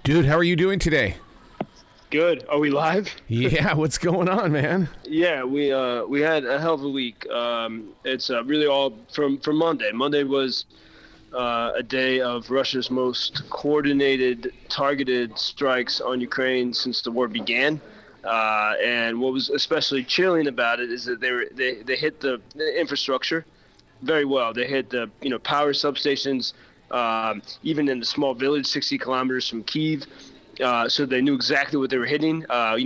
Dude, how are you doing today? Good. Are we live? Yeah, what's going on, man? Yeah, we had a hell of a week. It's really all from Monday. Monday was a day of Russia's most coordinated, targeted strikes on Ukraine since the war began. And what was especially chilling about it is that they hit the infrastructure very well. They hit the power substations, even in the small village 60 kilometers from Kyiv. So they knew exactly what they were hitting. For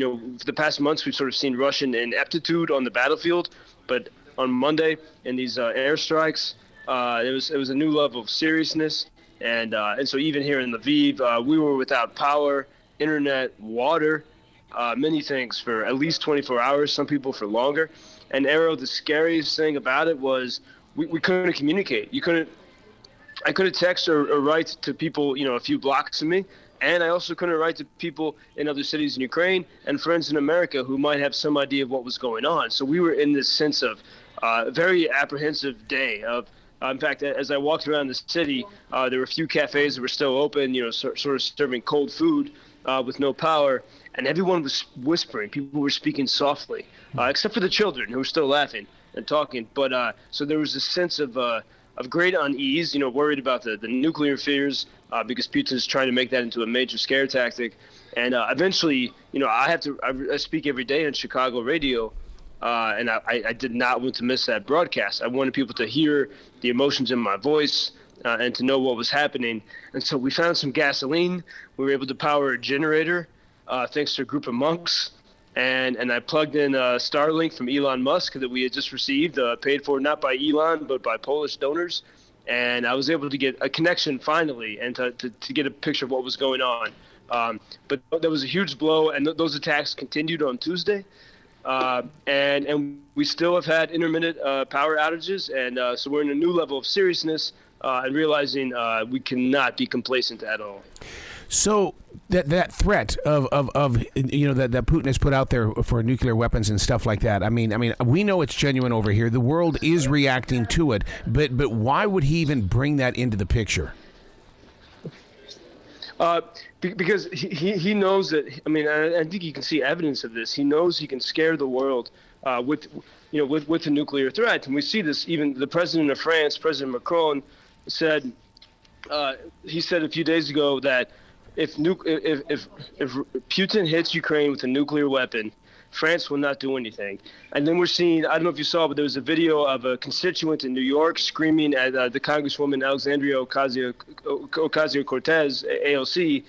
the past months, we've sort of seen Russian ineptitude on the battlefield, but on Monday in these airstrikes, it was a new level of seriousness. And so even here in Lviv, we were without power, internet, water, many things for at least 24 hours, some people for longer. And Arrow, the scariest thing about it was we couldn't communicate. I couldn't text or write to people, a few blocks from me. And I also couldn't write to people in other cities in Ukraine and friends in America who might have some idea of what was going on. So we were in this sense of very apprehensive day. In fact, as I walked around the city, there were a few cafes that were still open, sort of serving cold food with no power. And everyone was whispering. People were speaking softly, except for the children who were still laughing and talking. But so there was a sense of great unease, worried about the nuclear fears because Putin's trying to make that into a major scare tactic. And eventually, I speak every day on Chicago radio, and I did not want to miss that broadcast. I wanted people to hear the emotions in my voice and to know what was happening. And so we found some gasoline. We were able to power a generator thanks to a group of monks. And I plugged in Starlink from Elon Musk that we had just received, paid for not by Elon, but by Polish donors. And I was able to get a connection finally and to get a picture of what was going on. But there was a huge blow, and those attacks continued on Tuesday. And we still have had intermittent power outages. And so we're in a new level of seriousness and realizing we cannot be complacent at all. So that threat of that Putin has put out there for nuclear weapons and stuff like that. I mean, we know it's genuine over here. The world is reacting to it, but why would he even bring that into the picture? Because he knows that. I mean, I think you can see evidence of this. He knows he can scare the world with the nuclear threat, and we see this. Even the president of France, President Macron, said he said a few days ago that if Putin hits Ukraine with a nuclear weapon, France will not do anything. And then we're seeing, I don't know if you saw, but there was a video of a constituent in New York screaming at the Congresswoman Alexandria Ocasio-Cortez, AOC,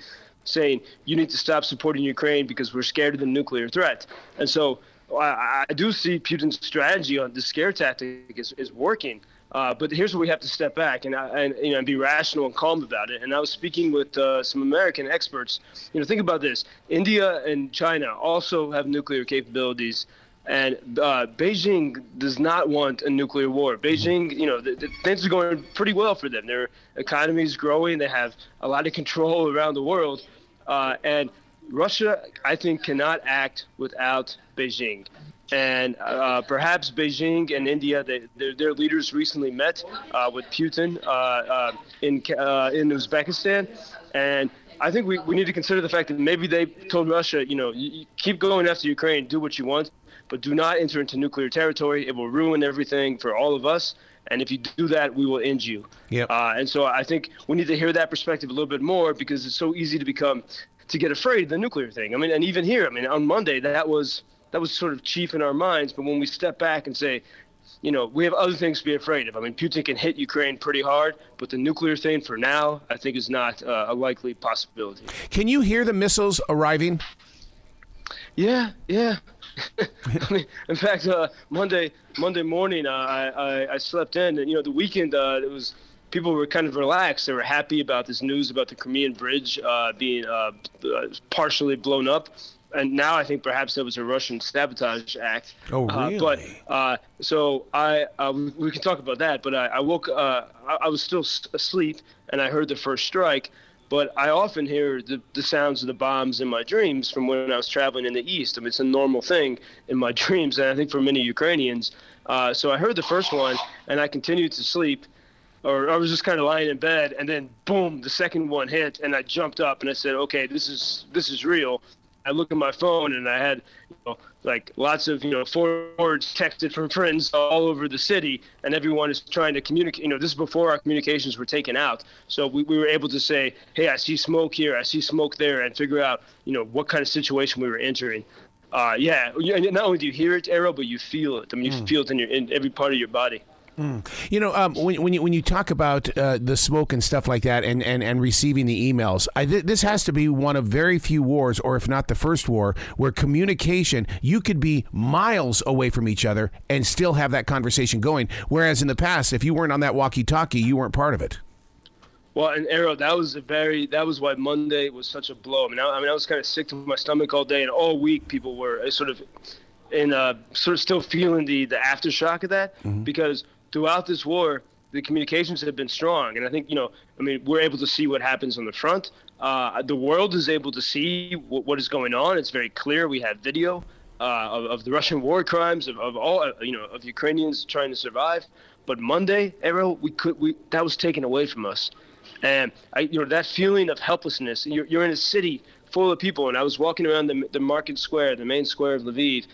saying, you need to stop supporting Ukraine because we're scared of the nuclear threat. And so I do see Putin's strategy on the scare tactic is working. But here's where we have to step back and be rational and calm about it. And I was speaking with some American experts. Think about this. India and China also have nuclear capabilities. And Beijing does not want a nuclear war. Beijing, things are going pretty well for them. Their economy is growing. They have a lot of control around the world. And Russia, I think, cannot act without Beijing. And perhaps Beijing and India, their leaders recently met with Putin in Uzbekistan. And I think we need to consider the fact that maybe they told Russia, you keep going after Ukraine, do what you want, but do not enter into nuclear territory. It will ruin everything for all of us. And if you do that, we will end you. Yep. And so I think we need to hear that perspective a little bit more because it's so easy to get afraid of the nuclear thing. I mean, and even here, on Monday, that was sort of chief in our minds. But when we step back and say, we have other things to be afraid of. I mean, Putin can hit Ukraine pretty hard, but the nuclear thing for now, I think, is not a likely possibility. Can you hear the missiles arriving? Yeah. I mean, in fact, Monday morning, I slept in, and the weekend people were kind of relaxed. They were happy about this news about the Crimean Bridge being partially blown up. And now I think perhaps that was a Russian sabotage act. Oh, really? So we can talk about that. But I woke. I was still asleep, and I heard the first strike. But I often hear the sounds of the bombs in my dreams from when I was traveling in the East. I mean, it's a normal thing in my dreams, and I think for many Ukrainians. So I heard the first one, and I continued to sleep. or I was just kind of lying in bed, and then boom, the second one hit, and I jumped up and I said, okay, this is real. I look at my phone and I had, like lots of, forwards texted from friends all over the city, and everyone is trying to communicate. This is before our communications were taken out. So we were able to say, hey, I see smoke here, I see smoke there, and figure out, what kind of situation we were entering. Yeah, not only do you hear it, Arrow, but you feel it. I mean, you feel it in every part of your body. When you talk about the smoke and stuff like that, and receiving the emails, this has to be one of very few wars, or if not the first war, where communication, you could be miles away from each other and still have that conversation going. Whereas in the past, if you weren't on that walkie-talkie, you weren't part of it. Well, and Arrow, that was why Monday was such a blow. I was kind of sick to my stomach all day, and all week people were sort of still feeling the aftershock of that, because throughout this war, the communications have been strong. And I think, we're able to see what happens on the front. The world is able to see what is going on. It's very clear. We have video of the Russian war crimes, of all, of Ukrainians trying to survive. But Monday, Arrow, that was taken away from us. And that feeling of helplessness, you're in a city full of people. And I was walking around the market square, the main square of Lviv,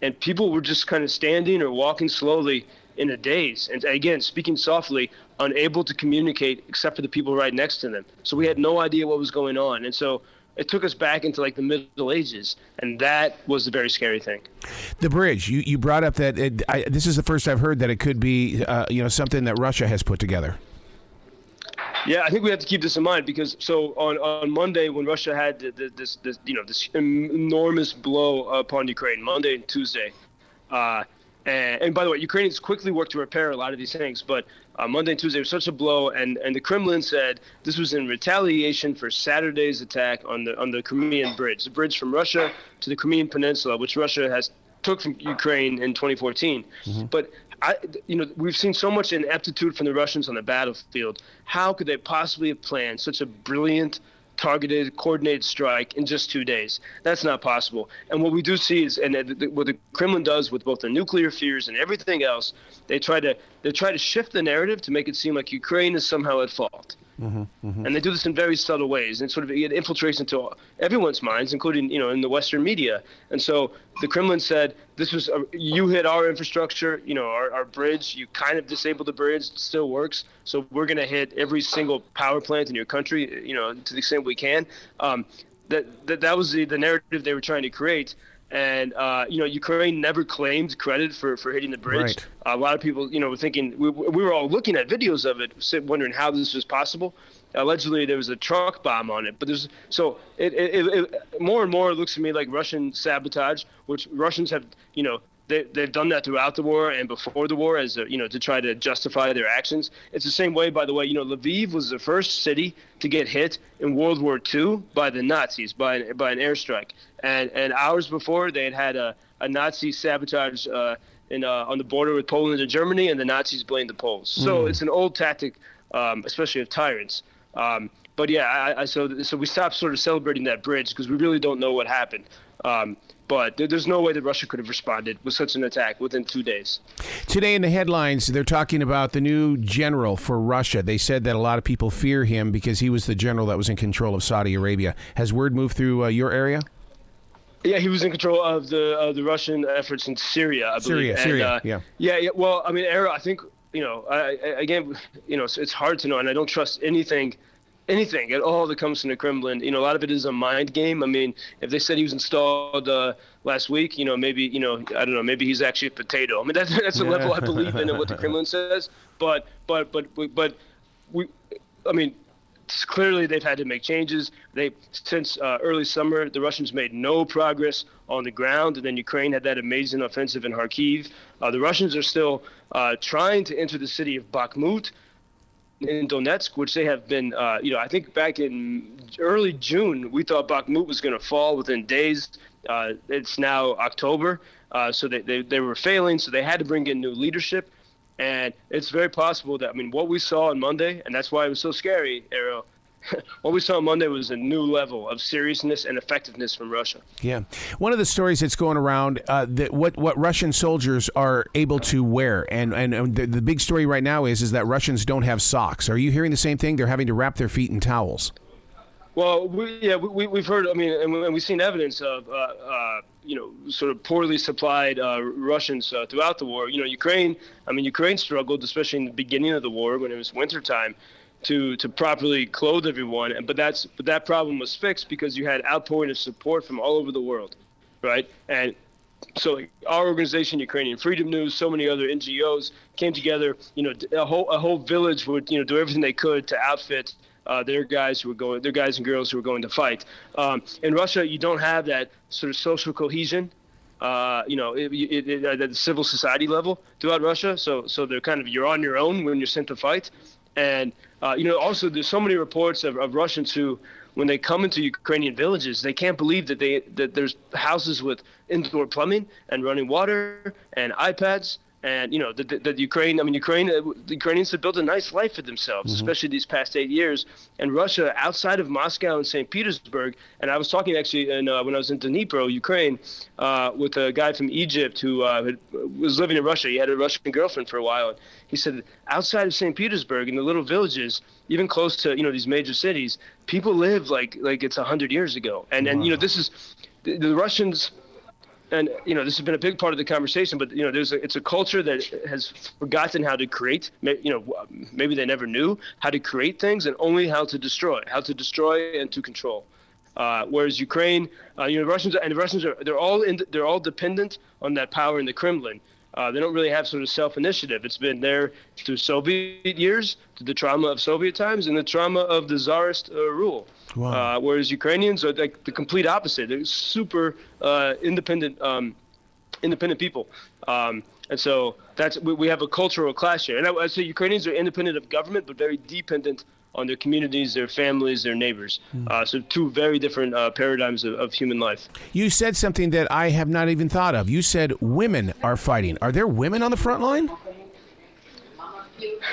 and people were just kind of standing or walking slowly in a daze, and again, speaking softly, unable to communicate except for the people right next to them. So we had no idea what was going on, and so it took us back into like the Middle Ages, and that was the very scary thing. The bridge, you brought up that this is the first I've heard that it could be something that Russia has put together. Yeah, I think we have to keep this in mind, because on Monday, when Russia had this enormous blow upon Ukraine, Monday and Tuesday. And by the way, Ukrainians quickly worked to repair a lot of these things, but Monday and Tuesday was such a blow, and the Kremlin said this was in retaliation for Saturday's attack on the Crimean bridge, the bridge from Russia to the Crimean Peninsula, which Russia took from Ukraine in 2014. But we've seen so much ineptitude from the Russians on the battlefield. How could they possibly have planned such a brilliant, targeted, coordinated strike in just 2 days? That's not possible. And what we do see is, and what the Kremlin does with both the nuclear fears and everything else, they try to shift the narrative to make it seem like Ukraine is somehow at fault. And they do this in very subtle ways, and it infiltrates into everyone's minds, including in the Western media. And so the Kremlin said, this was you hit our infrastructure, our bridge, you kind of disabled the bridge, it still works, so we're going to hit every single power plant in your country, to the extent we can. That was the narrative they were trying to create. And Ukraine never claimed credit for hitting the bridge. Right. A lot of people, were thinking, we were all looking at videos of it, wondering how this was possible. Allegedly, there was a truck bomb on it, but it more and more looks to me like Russian sabotage, which Russians have, they've done that throughout the war and before the war, as to try to justify their actions. It's the same way, by the way. Lviv was the first city to get hit in World War II by the Nazis, by an airstrike, and hours before they had a Nazi sabotage on the border with Poland and Germany, and the Nazis blamed the Poles. So it's an old tactic, especially of tyrants. But yeah, so we stopped sort of celebrating that bridge because we really don't know what happened. But there's no way that Russia could have responded with such an attack within 2 days. Today in the headlines, they're talking about the new general for Russia. They said that a lot of people fear him because he was the general that was in control of Saudi Arabia. Has word moved through your area? Yeah, he was in control of the Russian efforts in Syria, I believe. Syria, yeah. Yeah. Well, Era, I think, it's hard to know, and I don't trust anything at all that comes from the Kremlin. A lot of it is a mind game. If they said he was installed last week, maybe, I don't know, maybe he's actually a potato. That's a level I believe in what the Kremlin says. But clearly they've had to make changes. Since early summer, the Russians made no progress on the ground, and then Ukraine had that amazing offensive in Kharkiv. The Russians are still trying to enter the city of Bakhmut in Donetsk, which they have been, I think back in early June, we thought Bakhmut was going to fall within days. It's now October, so they were failing, so they had to bring in new leadership. And it's very possible that, what we saw on Monday, and that's why it was so scary, Arrow, what we saw on Monday was a new level of seriousness and effectiveness from Russia. Yeah. One of the stories that's going around, that what Russian soldiers are able to wear, and the big story right now is that Russians don't have socks. Are you hearing the same thing? They're having to wrap their feet in towels. Well, we've heard, and we've seen evidence of, sort of poorly supplied Russians throughout the war. Ukraine struggled, especially in the beginning of the war when it was wintertime, to properly clothe everyone. But that problem was fixed because you had outpouring of support from all over the world, right? And so our organization, Ukrainian Freedom News, so many other NGOs came together. A whole village would do everything they could to outfit their guys and girls who were going to fight. In Russia, you don't have that sort of social cohesion, at the civil society level throughout Russia. So they're you're on your own when you're sent to fight. And, also there's so many reports of Russians who, when they come into Ukrainian villages, they can't believe that there's houses with indoor plumbing and running water and iPads. And, the Ukrainians have built a nice life for themselves, especially these past 8 years. And Russia, outside of Moscow and St. Petersburg, and I was talking actually when I was in Dnipro, Ukraine, with a guy from Egypt who was living in Russia. He had a Russian girlfriend for a while. And he said outside of St. Petersburg, in the little villages, even close to, these major cities, people live like it's 100 years ago. And this is the Russians. And, this has been a big part of the conversation, but, it's a culture that has forgotten how to create, maybe they never knew how to create things and only how to destroy and to control. Whereas Ukraine, the Russians they're all dependent on that power in the Kremlin. They don't really have sort of self-initiative. It's been there through Soviet years, through the trauma of Soviet times and the trauma of the Tsarist rule. Wow. Whereas Ukrainians are like the complete opposite. They're super independent people. And so we have a cultural clash here. And I'd say Ukrainians are independent of government, but very dependent on their communities, their families, their neighbors. So two very different paradigms of human life. You said something that I have not even thought of. You said women are fighting. Are there women on the front line?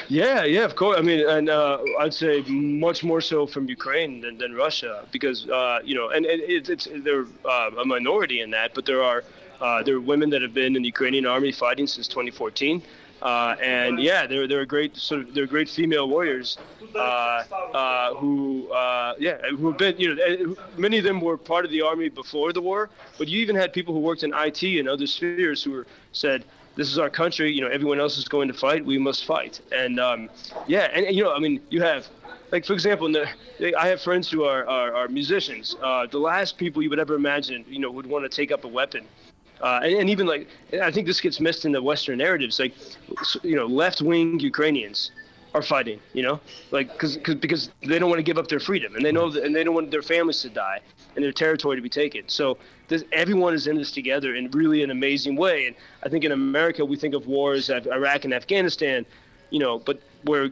Yeah, of course. I mean, and I'd say much more so from Ukraine than Russia, because they're a minority in that, but there are women that have been in the Ukrainian army fighting since 2014. And yeah, they're great female warriors who have been, many of them were part of the army before the war, but you even had people who worked in IT and other spheres who said, this is our country, everyone else is going to fight, we must fight. And you have, like, for example, I have friends who are musicians. The last people you would ever imagine, would want to take up a weapon. And even like, I think this gets missed in the Western narratives, like, left-wing Ukrainians are fighting, because they don't want to give up their freedom, and they know that, and they don't want their families to die and their territory to be taken. So everyone is in this together in really an amazing way. And I think in America we think of wars at Iraq and Afghanistan, but where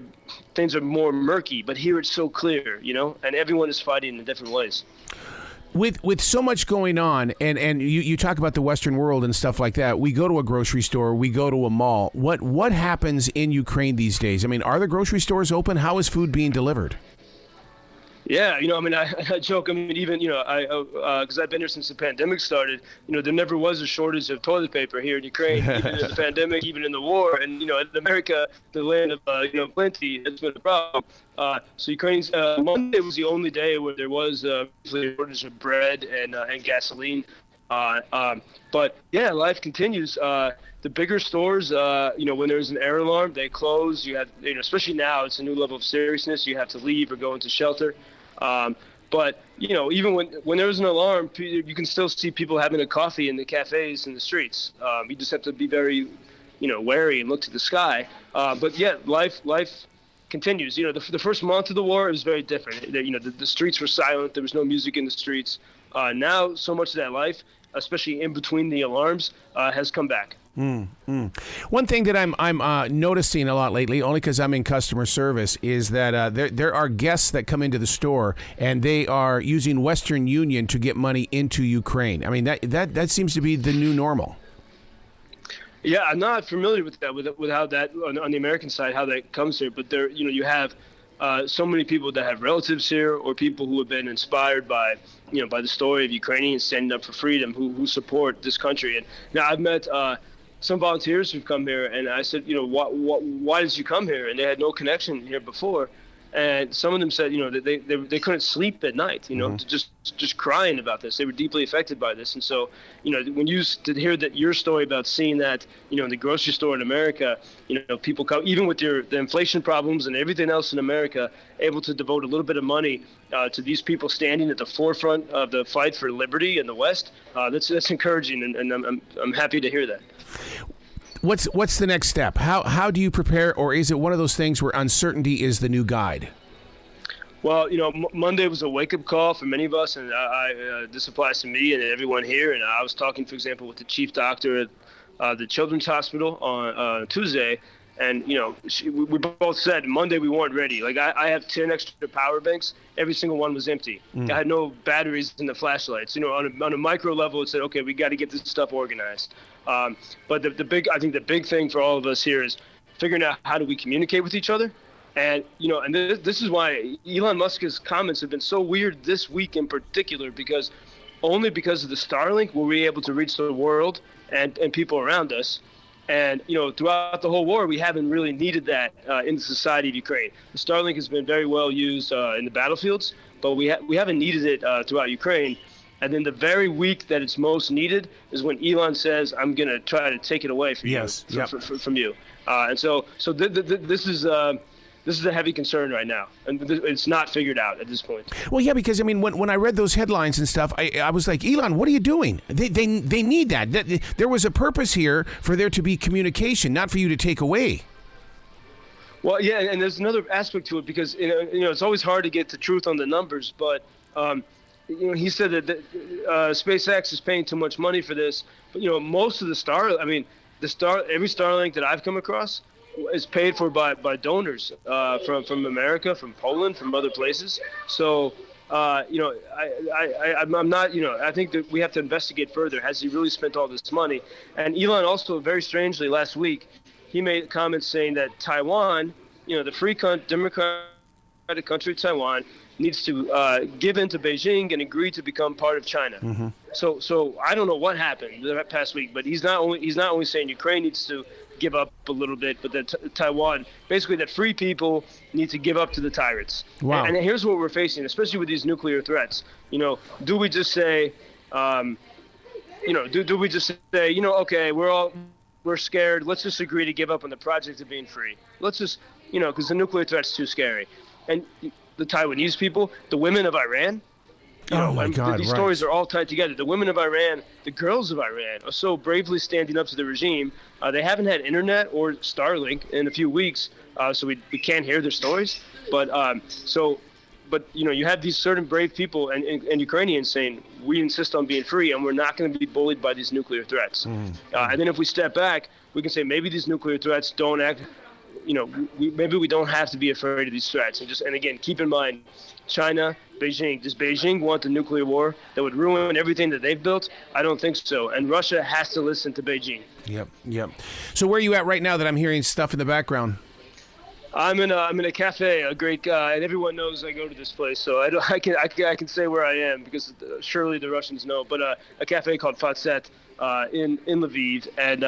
things are more murky. But here it's so clear, and everyone is fighting in different ways. With so much going on, and you talk about the Western world and stuff like that, we go to a grocery store, we go to a mall. What happens in Ukraine these days? I mean, are the grocery stores open? How is food being delivered? Yeah, I joke. I mean, even, because I've been here since the pandemic started, there never was a shortage of toilet paper here in Ukraine, even in the pandemic, even in the war. And, in America, the land of, plenty, it's been a problem. So Ukraine's Monday was the only day where there was a shortage of bread and gasoline. But yeah, life continues. The bigger stores, when there's an air alarm, they close. You have, especially now, it's a new level of seriousness. You have to leave or go into shelter. But even when there's an alarm, you can still see people having a coffee in the cafes in the streets. You just have to be very, wary and look to the sky. But yeah, life continues. The first month of the war, it was very different. The streets were silent. There was no music in the streets. Now, so much of that life, especially in between the alarms, has come back. One thing that I'm noticing a lot lately, only because I'm in customer service, is that there are guests that come into the store and they are using Western Union to get money into Ukraine. I mean, that seems to be the new normal. Yeah, I'm not familiar with that, with how that on the American side, how that comes here. But there, you have so many people that have relatives here or people who have been inspired by by the story of Ukrainians standing up for freedom, who support this country. And now I've met some volunteers who've come here, and I said, why did you come here? And they had no connection here before. And some of them said, that they couldn't sleep at night, just crying about this. They were deeply affected by this. And so, when you hear that your story about seeing that, in the grocery store in America, people come, even with the inflation problems and everything else in America, able to devote a little bit of money to these people standing at the forefront of the fight for liberty in the West. That's encouraging, and I'm happy to hear that. What's the next step? How do you prepare, or is it one of those things where uncertainty is the new guide? Well, Monday was a wake-up call for many of us, and this applies to me and everyone here. And I was talking, for example, with the chief doctor at the Children's Hospital on Tuesday, and we both said Monday we weren't ready. Like I have 10 extra power banks, every single one was empty. I had no batteries in the flashlights. On a micro level, it said, okay, we got to get this stuff organized. But I think the big thing for all of us here is figuring out how do we communicate with each other. And, and this is why Elon Musk's comments have been so weird this week in particular, because only because of the Starlink were we able to reach the world and people around us. And, throughout the whole war, we haven't really needed that in the society of Ukraine. The Starlink has been very well used in the battlefields, but we haven't needed it throughout Ukraine. And then the very week that it's most needed is when Elon says, I'm going to try to take it away from from you. And so this is a heavy concern right now, and it's not figured out at this point. Well, yeah, because when I read those headlines and stuff, I was like, Elon, what are you doing? They need that. There was a purpose here for there to be communication, not for you to take away. Well, yeah, and there's another aspect to it, because it's always hard to get the truth on the numbers, but he said that SpaceX is paying too much money for this, but most of every Starlink that I've come across is paid for by donors from America, from Poland, from other places. So I'm not, I think that we have to investigate further. Has he really spent all this money? And Elon also, very strangely, last week, he made comments saying that Taiwan, the free democratic country of Taiwan, needs to give in to Beijing and agree to become part of China. Mm-hmm. So I don't know what happened that past week, but he's not only saying Ukraine needs to give up a little bit, but that Taiwan, basically that free people need to give up to the tyrants. Wow. And here's what we're facing, especially with these nuclear threats. Do we just say, okay, we're scared. Let's just agree to give up on the project of being free. Let's just, because the nuclear threat's too scary. And the Taiwanese people, the women of Iran. Oh my God! These stories are all tied together. The women of Iran, the girls of Iran, are so bravely standing up to the regime. They haven't had internet or Starlink in a few weeks, so we can't hear their stories. But you have these certain brave people and Ukrainians saying, we insist on being free, and we're not going to be bullied by these nuclear threats. And then if we step back, we can say maybe these nuclear threats don't act. Maybe we don't have to be afraid of these threats. And again, keep in mind, China, Beijing. Does Beijing want a nuclear war that would ruin everything that they've built? I don't think so. And Russia has to listen to Beijing. Yep. So where are you at right now that I'm hearing stuff in the background? I'm in a cafe, a great guy, and everyone knows I go to this place, so I can say where I am, because surely the Russians know. But a cafe called Fatset in Lviv, and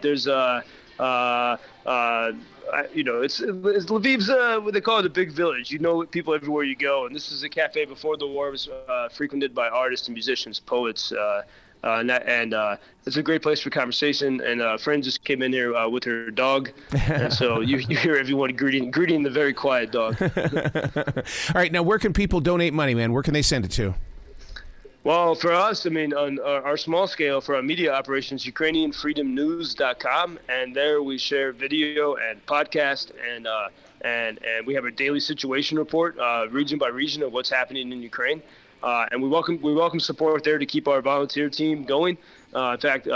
there's it's Lviv's what they call it, a big village. People everywhere you go, and this is a cafe before the war was frequented by artists and musicians, poets, and it's a great place for conversation. And a friend just came in here with her dog, and so you hear everyone greeting the very quiet dog. All right, now where can people donate money, man? Where can they send it to? Well, for us, on our small scale, for our media operations, UkrainianFreedomNews.com, and there we share video and podcast, and we have a daily situation report, region by region, of what's happening in Ukraine, and we welcome support there to keep our volunteer team going. In fact,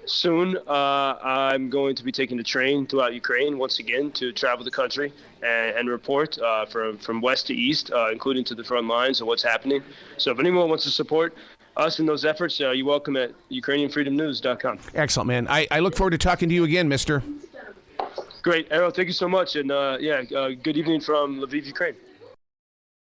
soon I'm going to be taking the train throughout Ukraine once again to travel the country and report from west to east, including to the front lines of what's happening. So if anyone wants to support us in those efforts, you're welcome at UkrainianFreedomNews.com. Excellent, man. I look forward to talking to you again, mister. Great, Errol. Thank you so much, and good evening from Lviv, Ukraine.